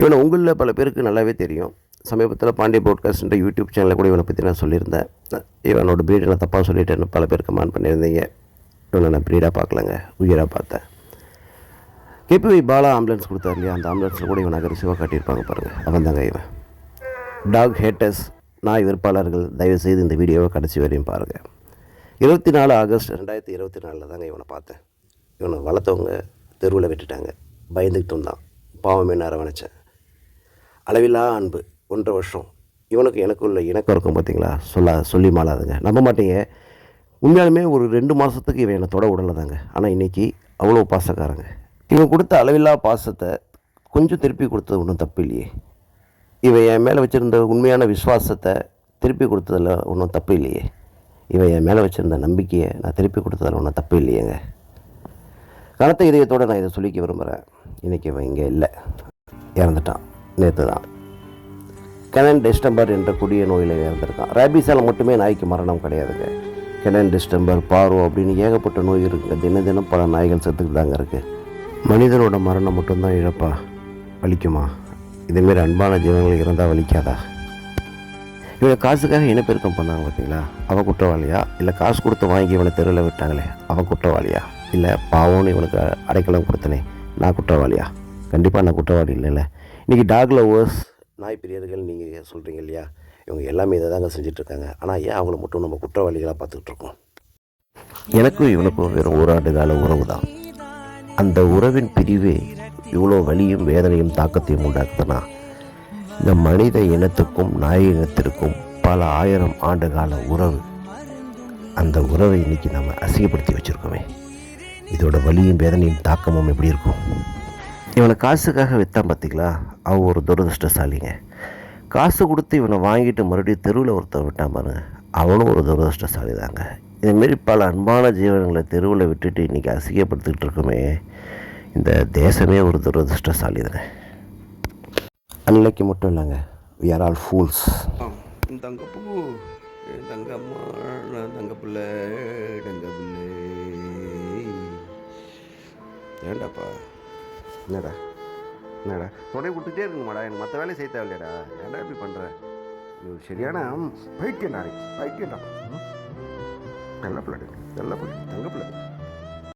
இவனை உங்களில் பல பேருக்கு நல்லாவே தெரியும். சமீபத்தில் பாண்டிய பாட்காஸ்ட்ன்ற யூடியூப் சேனலில் கூட இவனை பற்றி நான் சொல்லியிருந்தேன். இவனோட ப்ரீடை நான் தப்பாக சொல்லிட்டேன்னு பல பேர் கமெண்ட் பண்ணியிருந்தீங்க. இவனை நான் ப்ரீடாக பார்க்கலங்க, உயிராக பார்த்தேன். கேபிஒய் பாலா ஆம்புலன்ஸ் கொடுத்தாரு இல்லையா, அந்த ஆம்புலன்ஸில் கூட இவன் அக்ரெசிவாக காட்டியிருப்பாங்க பாருங்கள். அவன் தாங்க இவன். டாக் ஹேட்டர்ஸ், நாய் விற்பாளர்கள், தயவுசெய்து இந்த வீடியோவை கடைசி வரையும் பாருங்கள். 24 ஆகஸ்ட் 2024 தாங்க இவனை பார்த்தேன். இவனை வளர்த்தவங்க தெருவில் விட்டுட்டாங்க. பயந்துக்கிட்டு இருந்தான். பாவமே அரவணைச்சேன். அளவில்லா அன்பு. 1.5 வருஷம் இவனுக்கு எனக்கு உள்ள இணக்கம் இருக்கும் பார்த்தீங்களா, சொல்லி மாளாதுங்க. நம்ப மாட்டீங்க, உண்மையாலுமே ஒரு 2 மாதத்துக்கு இவன் என்னை தொட விடலைதாங்க. ஆனால் இன்றைக்கி அவ்வளோ பாசக்காரங்க. இவன் கொடுத்த அளவில்லா பாசத்தை கொஞ்சம் திருப்பி கொடுத்தது ஒன்றும் தப்பு இல்லையே. இவன் என் மேலே வச்சுருந்த உண்மையான விசுவாசத்தை திருப்பி கொடுத்ததில் ஒன்றும் தப்பு இல்லையே. இவன் என் மேலே வச்சுருந்த நம்பிக்கையை நான் திருப்பி கொடுத்ததில் ஒன்றும் தப்பு இல்லையேங்க. கனத்த இதயத்தோடு நான் இதை சொல்லிக்க விரும்புகிறேன். இன்றைக்கி இவன் இங்கே இல்லை, இறந்துட்டான். நேற்று தான் கெனன் டிஸ்டம்பர் என்ற கொடிய நோயில் இறந்துருக்கான். ரேபிஸால் மட்டுமே நாய்க்கு மரணம் கிடையாதுங்க. கெனன் டிஸ்டம்பர், பார்வோ அப்படின்னு ஏகப்பட்ட நோய் இருக்குங்க. தினம் பல நாய்கள் செத்துக்கிட்டு தாங்க இருக்குது. மனிதனோட மரணம் மட்டும்தான் இழப்பா? வலிக்குமா? இதேமாரி அன்பான ஜீவனங்கள் இறந்தால் வலிக்காதா? இவனை காசுக்காக இனப்பெருக்கம் பண்ணாங்க பார்த்தீங்களா, அவன் குற்றவாளியா? இல்லை காசு கொடுத்து வாங்கி இவனை தெருவில் விட்டாங்களே, அவன் குற்றவாளியா? இல்லை பாவம்னு இவனுக்கு அடைக்கலம் கொடுத்தனே, நான் குற்றவாளியா? கண்டிப்பாக நான் குற்றவாளி இல்லைல்ல. இன்றைக்கி டாக் லவ்வர்ஸ், நாய் பிரியர்கள் நீங்கள் சொல்கிறீங்க இல்லையா, இவங்க எல்லாமே இதை தாங்க செஞ்சிட்ருக்காங்க. ஆனால் ஏன் அவங்கள மட்டும் நம்ம குற்றவாளிகளாக பார்த்துக்கிட்ருக்கோம்? எனக்கும் இவனுக்கும் வெறும் 1 ஆண்டு கால உறவு தான். அந்த உறவின் பிரிவே இவ்வளோ வலியும் வேதனையும் தாக்கத்தையும் உண்டாக்குதுன்னா, இந்த மனித இனத்துக்கும் நாய் இனத்திற்கும் பல 1000 ஆண்டு கால உறவு. அந்த உறவை இன்றைக்கி நம்ம அசிங்கப்படுத்தி வச்சுருக்கோமே, இதோட வலியும் வேதனையும் தாக்கமும் எப்படி இருக்கும்? இவனை காசுக்காக விற்றான் பார்த்தீங்களா, அவன் ஒரு துரதிருஷ்டசாலிங்க. காசு கொடுத்து இவனை வாங்கிட்டு மறுபடியும் தெருவில் ஒருத்தர் விட்டான் பாருங்க, அவனும் ஒரு துரதிருஷ்டசாலி தாங்க. இதுமாரி பல அன்பான ஜீவனங்களை தெருவில் விட்டுட்டு இன்றைக்கி அசிங்கப்படுத்திக்கிட்டு இருக்குமே, இந்த தேசமே ஒரு துரதிருஷ்டசாலி தானே. அன்னைக்கு மட்டும் இல்லைங்க, we are all fools. தங்கப்பூ, தங்கம்மா, தங்கப்பிள்ளை, தங்கப்பிள்ளை. ஏண்டாப்பா, என்னடா தொடை விட்டுட்டே இருக்குமாடா, எனக்கு மற்ற வேலையை செய்ய தேவையில்லையடா. ஏன்டா இப்படி பண்ணுறேன்? சரியான பைத்தியம் நாளைக்கு, பைத்தியம்டா. நல்ல பிள்ளை, நல்ல பிள்ளை, தங்க பிள்ளை.